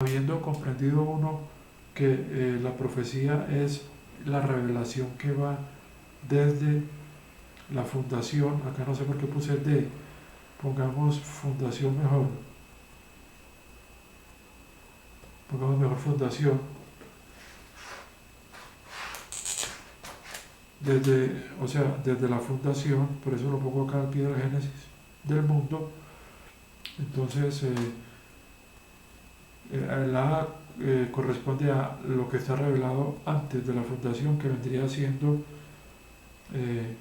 habiendo comprendido uno que la profecía es la revelación que va desde la fundación, acá no sé por qué puse de, pongamos fundación mejor, pongamos mejor fundación, desde la fundación, por eso lo pongo acá al pie del Génesis del mundo. Entonces la A corresponde a lo que está revelado antes de la fundación, que vendría siendo eh,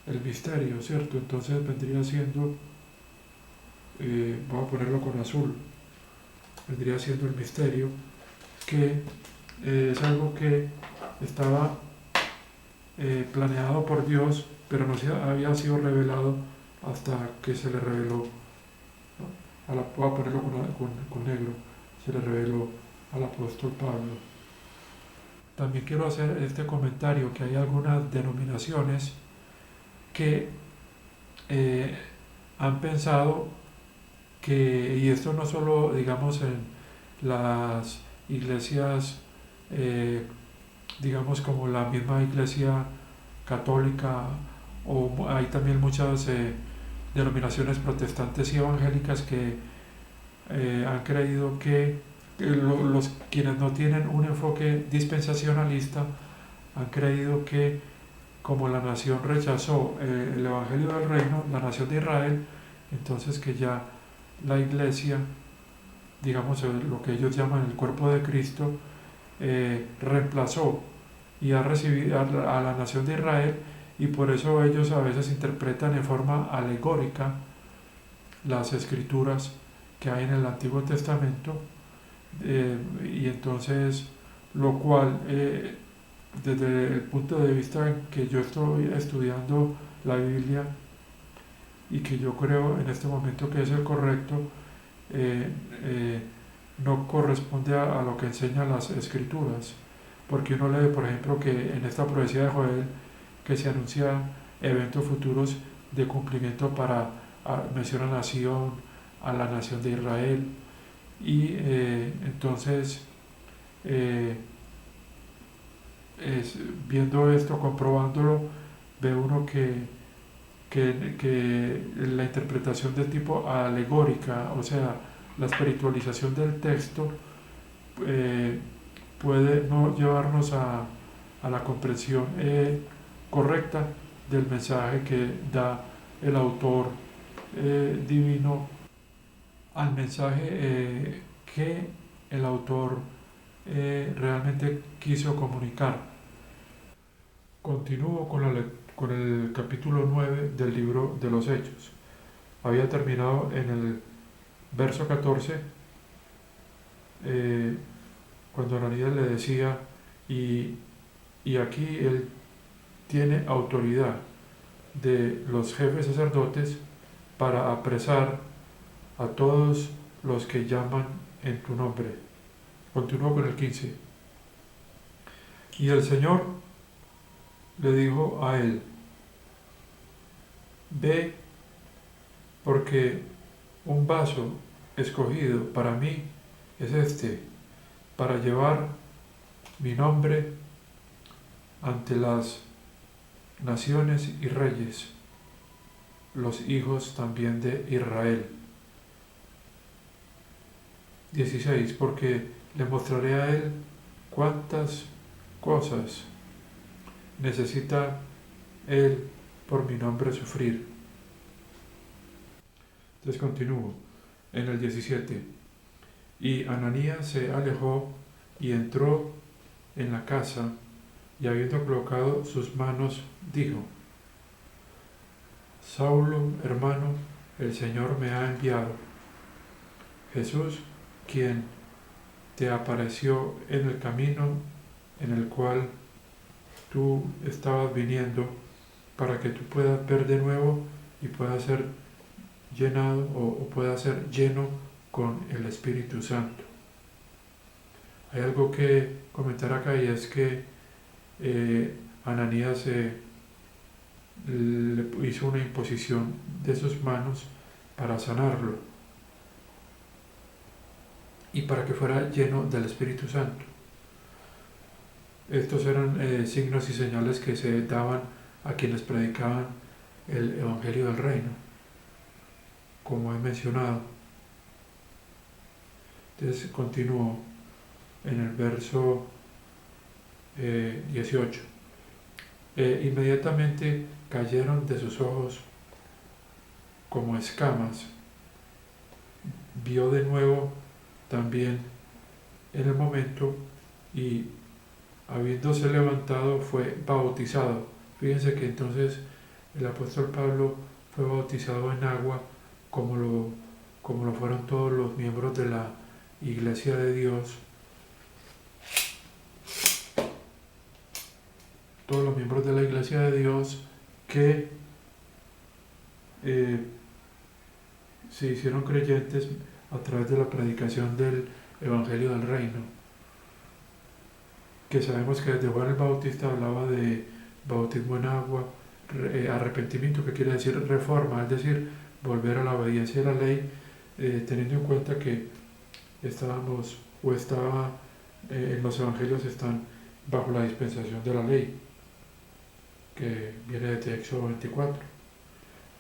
el misterio, ¿cierto? Entonces vendría siendo, voy a ponerlo con azul, vendría siendo el misterio, que es algo que estaba planeado por Dios, pero no había sido revelado hasta que se le reveló, ¿no? Voy a ponerlo con negro, se le reveló al apóstol Pablo. También quiero hacer este comentario, que hay algunas denominaciones que eh, han pensado que, y esto no solo digamos en las iglesias, digamos como la misma iglesia católica, o hay también muchas denominaciones protestantes y evangélicas que han creído que los quienes no tienen un enfoque dispensacionalista han creído que como la nación rechazó el evangelio del reino, la nación de Israel, entonces que ya la iglesia, digamos lo que ellos llaman el cuerpo de Cristo, reemplazó y ha recibido a la nación de Israel, y por eso ellos a veces interpretan en forma alegórica las escrituras que hay en el Antiguo Testamento, y entonces lo cual desde el punto de vista en que yo estoy estudiando la Biblia y que yo creo en este momento que es el correcto, eh, eh, no corresponde a lo que enseñan las escrituras, porque uno lee, por ejemplo, que en esta profecía de Joel, que se anuncian eventos futuros de cumplimiento para menciona nación, a la nación de Israel, y entonces eh, viendo esto, comprobándolo, ve uno que la interpretación de tipo alegórica, o sea, la espiritualización del texto, eh, puede no llevarnos a la comprensión correcta del mensaje que da el autor divino, al mensaje que el autor realmente quiso comunicar. Continúo con el capítulo 9 del libro de los Hechos. Había terminado en el verso 14, eh, cuando Ananías le decía, y, y aquí él tiene autoridad de los jefes sacerdotes para apresar a todos los que llaman en tu nombre. Continúo con el 15. Y el Señor le dijo a él, ve, porque un vaso escogido para mí es este, para llevar mi nombre ante las naciones y reyes, los hijos también de Israel. 16. Porque le mostraré a él cuántas cosas necesita él por mi nombre sufrir. Entonces continúo en el 17. Y Ananías se alejó y entró en la casa, y habiendo colocado sus manos, dijo, Saulo, hermano, el Señor me ha enviado, Jesús, quien te apareció en el camino en el cual tú estabas viniendo, para que tú puedas ver de nuevo y puedas ser llenado o puedas ser lleno con el Espíritu Santo. Hay algo que comentar acá, y es que Ananías le hizo una imposición de sus manos para sanarlo. y para que fuera lleno del Espíritu Santo. Estos eran signos y señales que se daban a quienes predicaban el Evangelio del Reino, como he mencionado. Entonces continúo en el verso 18. Inmediatamente cayeron de sus ojos como escamas. Vio de nuevo también en el momento y habiéndose levantado fue bautizado. Fíjense que entonces el apóstol Pablo fue bautizado en agua como lo fueron todos los miembros de la Iglesia de Dios. Todos los miembros de la Iglesia de Dios que se hicieron creyentes a través de la predicación del Evangelio del Reino, que sabemos que desde Juan el Bautista hablaba de bautismo en agua, arrepentimiento, que quiere decir reforma, es decir, volver a la obediencia de la ley, teniendo en cuenta que en los evangelios están bajo la dispensación de la ley, que viene de Éxodo 24.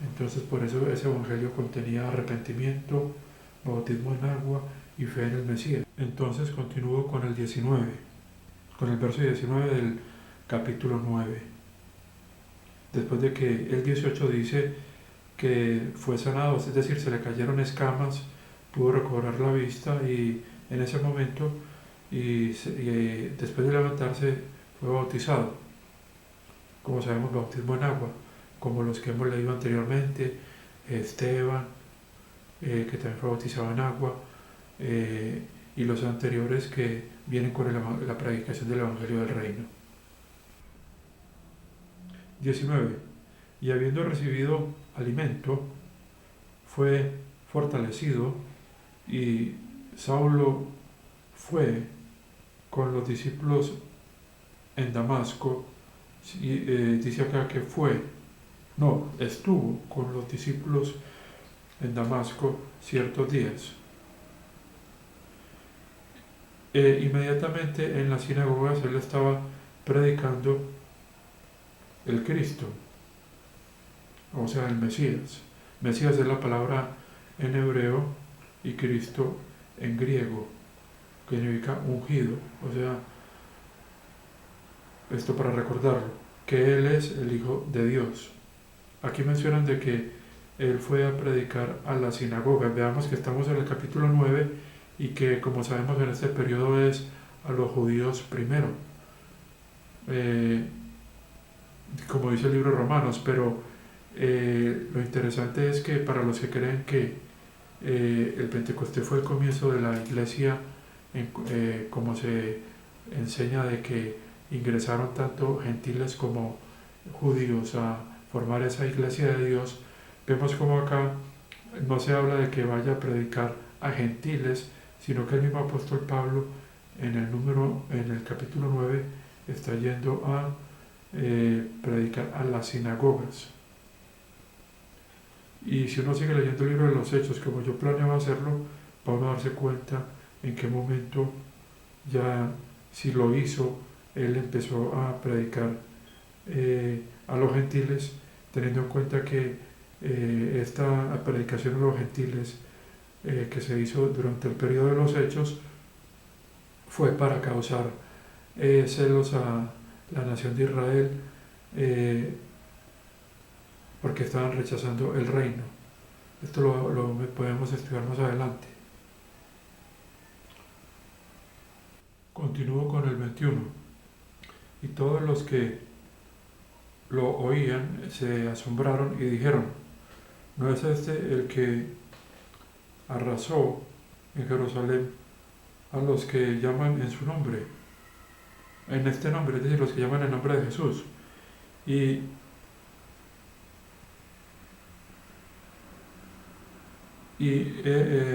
Entonces por eso ese evangelio contenía arrepentimiento, bautismo en agua y fe en el Mesías. Entonces continúo con el 19, con el verso 19 del capítulo 9. Después de que el 18 dice que fue sanado, es decir, se le cayeron escamas, pudo recobrar la vista y en ese momento después de levantarse fue bautizado. Como sabemos, bautismo en agua, como los que hemos leído anteriormente, Esteban, que también fue bautizado en agua, y los anteriores que vienen con la predicación del Evangelio del Reino. 19. Y habiendo recibido alimento, fue fortalecido, y Saulo fue con los discípulos en Damasco. Dice acá que estuvo con los discípulos en Damasco ciertos días. Inmediatamente en las sinagogas él estaba predicando el Cristo, o sea, el Mesías. Mesías es la palabra en hebreo y Cristo en griego, que significa ungido, o sea, esto para recordarlo, que Él es el Hijo de Dios. Aquí mencionan de que Él fue a predicar a la sinagoga. Veamos que estamos en el capítulo 9 y que, como sabemos, en este periodo es a los judíos primero, como dice el libro de Romanos, pero lo interesante es que para los que creen que el Pentecostés fue el comienzo de la iglesia, como se enseña de que ingresaron tanto gentiles como judíos a formar esa iglesia de Dios, vemos como acá no se habla de que vaya a predicar a gentiles, sino que el mismo apóstol Pablo en el capítulo 9 está yendo a predicar a las sinagogas. Y si uno sigue leyendo el libro de los Hechos, como yo planeaba hacerlo, va a darse cuenta en qué momento, ya si lo hizo, él empezó a predicar a los gentiles, teniendo en cuenta que esta predicación a los gentiles que se hizo durante el periodo de los Hechos fue para causar celos a la nación de Israel, porque estaban rechazando el reino. Esto lo podemos estudiar más adelante. Continúo con el 21. Y todos los que lo oían se asombraron y dijeron: ¿no es este el que arrasó en Jerusalén a los que llaman en su nombre? En este nombre, es decir, los que llaman en nombre de Jesús. Y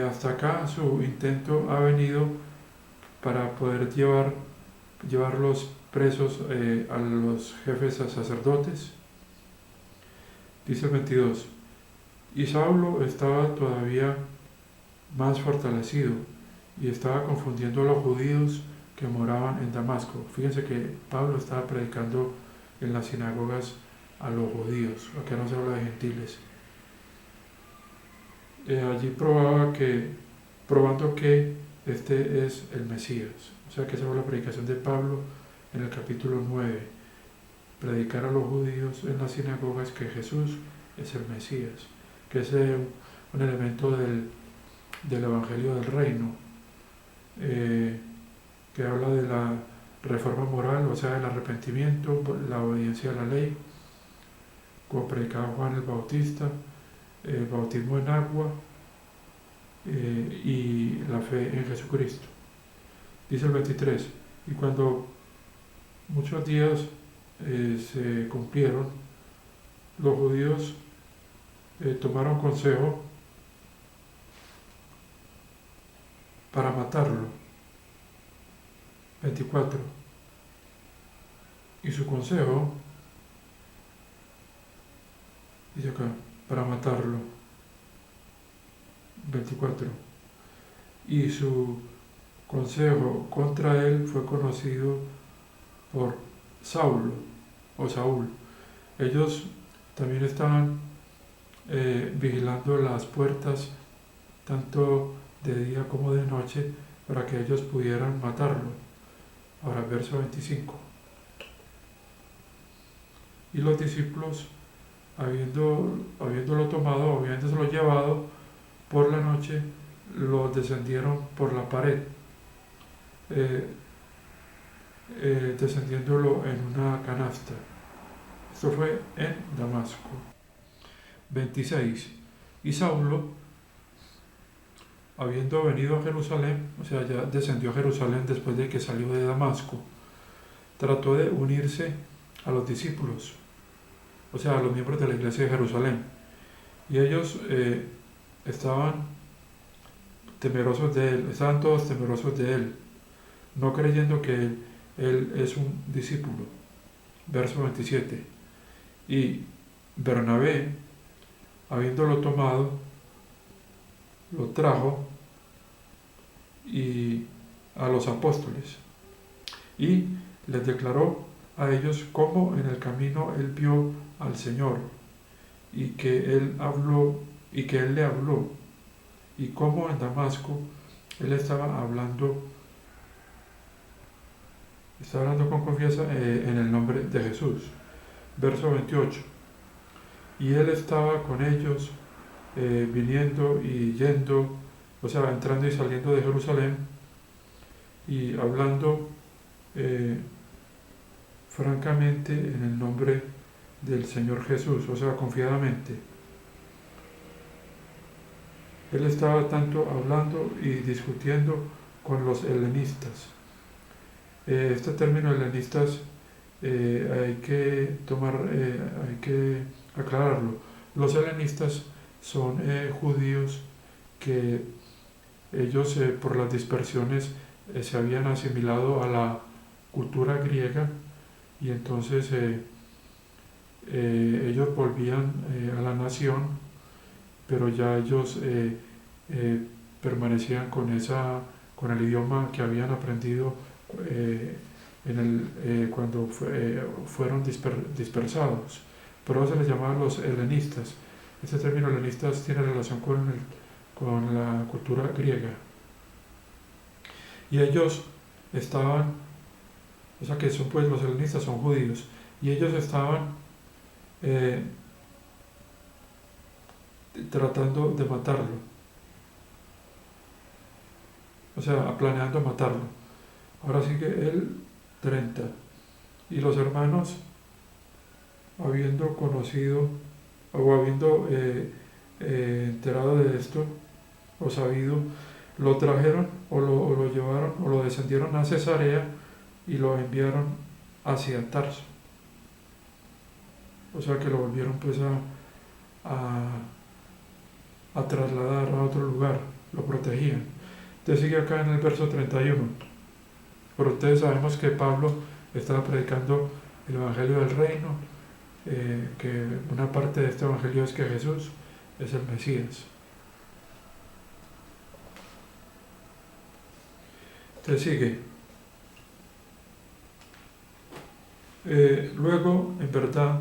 hasta acá su intento ha venido para poder llevarlos presos a los jefes sacerdotes. Dice el 22, y Saulo estaba todavía más fortalecido, y estaba confundiendo a los judíos que moraban en Damasco. Fíjense que Pablo estaba predicando en las sinagogas a los judíos, acá no se habla de gentiles. Allí probando que este es el Mesías. O sea que esa fue la predicación de Pablo en el capítulo 9. Predicar a los judíos en las sinagogas que Jesús es el Mesías, que es un elemento del Evangelio del Reino, que habla de la reforma moral, o sea, del arrepentimiento, la obediencia a la ley, como predicaba Juan el Bautista, el bautismo en agua y la fe en Jesucristo. Dice el 23, y cuando muchos días se cumplieron, los judíos tomaron consejo para matarlo. 24. Y su consejo, dice acá, para matarlo. 24. Y su consejo contra él fue conocido por Saulo o Saúl. Ellos también estaban vigilando las puertas tanto de día como de noche para que ellos pudieran matarlo. Ahora, verso 25. Y los discípulos, habiéndolo tomado, habiéndoselo llevado por la noche, lo descendieron por la pared, descendiéndolo en una canasta. Esto fue en Damasco. 26. Y Saulo, habiendo venido a Jerusalén, o sea, ya descendió a Jerusalén después de que salió de Damasco, trató de unirse a los discípulos, o sea, a los miembros de la iglesia de Jerusalén. Y ellos estaban temerosos de él, estaban todos temerosos de él, no creyendo que él es un discípulo. Verso 27. Y Bernabé, habiéndolo tomado, lo trajo y a los apóstoles y les declaró a ellos cómo en el camino él vio al Señor y que él le habló y cómo en Damasco él estaba hablando con confianza en el nombre de Jesús. Verso 28. Y él estaba con ellos viniendo y yendo, o sea, entrando y saliendo de Jerusalén y hablando francamente en el nombre del Señor Jesús, o sea, confiadamente. Él estaba tanto hablando y discutiendo con los helenistas. Este término helenistas hay que aclararlo. Los helenistas son judíos que ellos por las dispersiones se habían asimilado a la cultura griega y entonces ellos volvían a la nación, pero ya ellos permanecían con el idioma que habían aprendido cuando fueron dispersados. Por eso se les llamaba los helenistas. Este término helenistas tiene relación con la cultura griega. Y ellos estaban, o sea que son pues los helenistas son judíos, y ellos estaban tratando de matarlo, o sea, planeando matarlo. Ahora sigue el 30. Y los hermanos, habiendo conocido o habiendo enterado de esto o sabido, lo trajeron o lo llevaron o lo descendieron a Cesarea y lo enviaron hacia Tarso. O sea que lo volvieron pues a trasladar a otro lugar, lo protegían. Entonces sigue acá en el verso 31. Pero ustedes sabemos que Pablo estaba predicando el Evangelio del Reino, que una parte de este Evangelio es que Jesús es el Mesías. ¿Te sigue? Luego, en verdad,